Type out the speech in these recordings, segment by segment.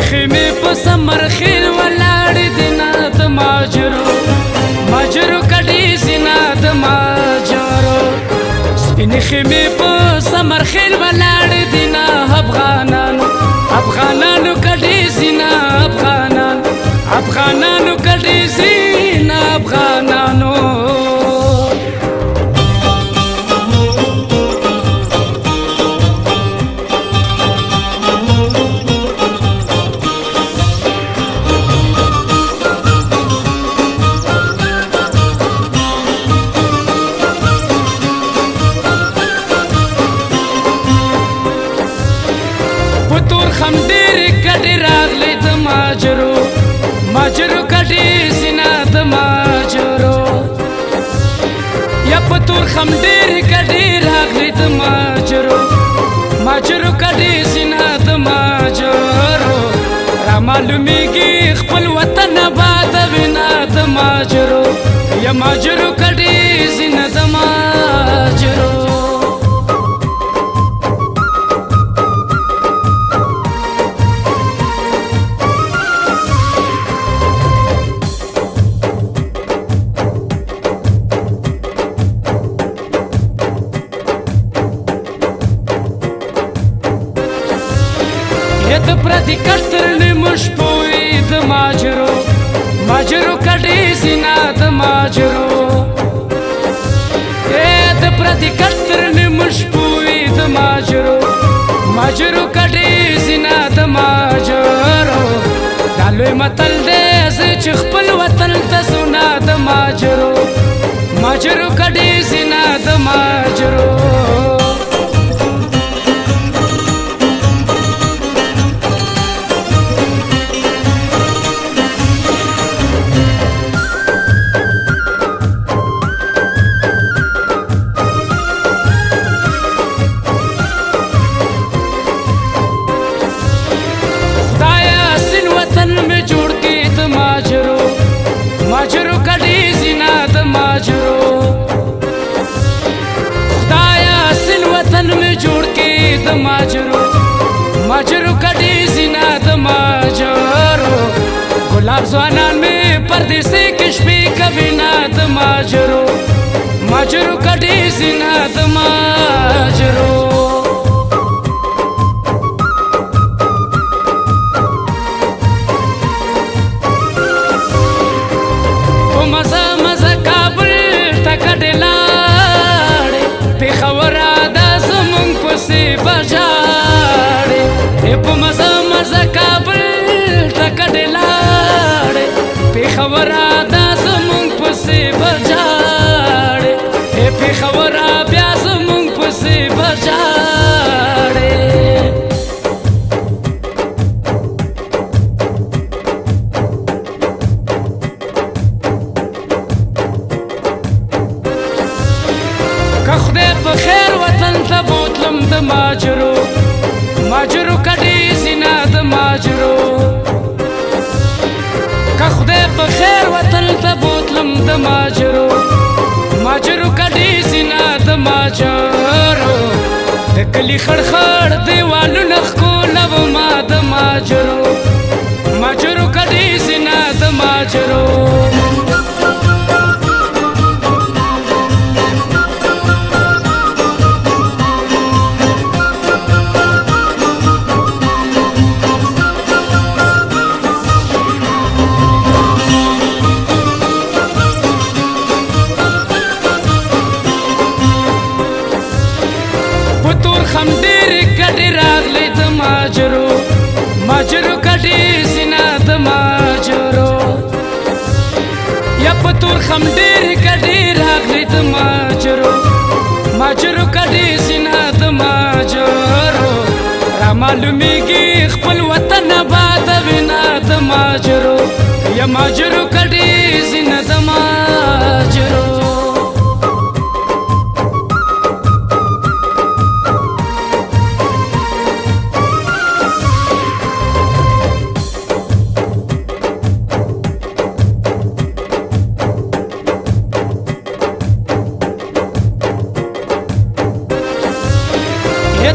خیمې په سمر خیل ولاړ دینا د ماجرو ماجرو کډې سینا د ماجرو سپینې خیمې په سمر خیل ولاړ دینا افغانانو افغانانو کډې سینا افغانانو کډې سینا افغانانو خم ډېر کډې راغلې د ماجرو ماجرو کډې سینا د ماجرو یا په تور خم ډېر کډې راغلې د ماجرو ماجرو کډې سینا د ماجرو را معلومیږي خپل وطن آباد وینا د ماجرو یا ماجرو کډې سینا د ماجرو د پردي کټر نیمش پوي د ماجرو ماجرو کډې سینا د ماجرو د پردي کټر نیمش پوي د ماجرو ماجرو کډې سینا د ماجرو دا لوی متل دی چې خپل وطن ته سونا د ماجرو ماجرو کډې سینا د ماجرو ماجرو کډې سینا د ماجرو خدایا سن وطن میں جوړ کې د ماجرو ماجرو کډې سینا د ماجرو ګلاب ځوانان میں پردیسي کې شپې کوي نا د ماجرو ماجرو کډې سینا د ماجرو په مزه مزه کابل ته کډې لاړې پېښوره دا زمونږ پسې بجاړې پېښوره بیا زمونږ پسې بجاړې که خدای په خیر وطن ته بوتلم د ماجرو ماجرو کډې سینا د ماجرو که خدای په خیر وطن ته بوتلم د ماجرو ماجرو کډې سینا د ماجرو د کلي خړخړ دیوالونه ښکلومه د ماجرو ماجرو کډې سینا د ماجرو خم ډېر کډې راغلې د ماجرو ماجرو کډې سینا د ماجرو یا په تور خم ډېر کډې راغلې د ماجرو ماجرو کډې سینا د ماجرو را معلومیږي خپل وطن آباد وینا د ماجرو یا ماجرو کډې سینا د ماجرو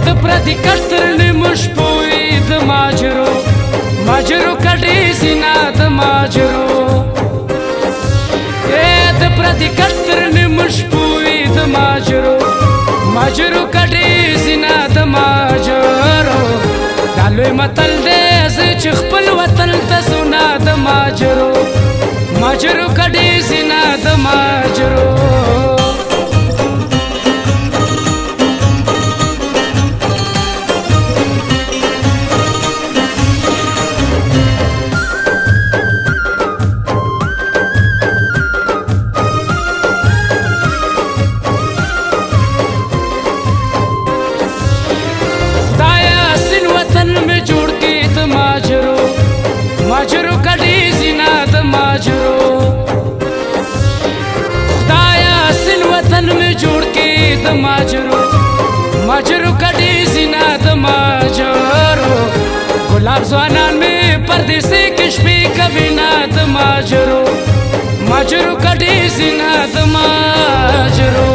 د پردي کټر نیمش پوي د ماجرو ماجرو د پردي کتر نیمش پوي د ماجرو ماجرو کډي زینا د ماجرو دالوي متل دې چې خپل وطن ته سنا د ماجرو ماجرو کډي زینا د ماجرو ماجرو کډي زینا د ماجرو خدایا سن وطن میں جوړ کې د ماجرو ماجرو کډي زینا د ماجرو ګلاب ځوانان میں پردیسي کشمي کوینا د ماجرو ماجرو کډي زینا د ماجرو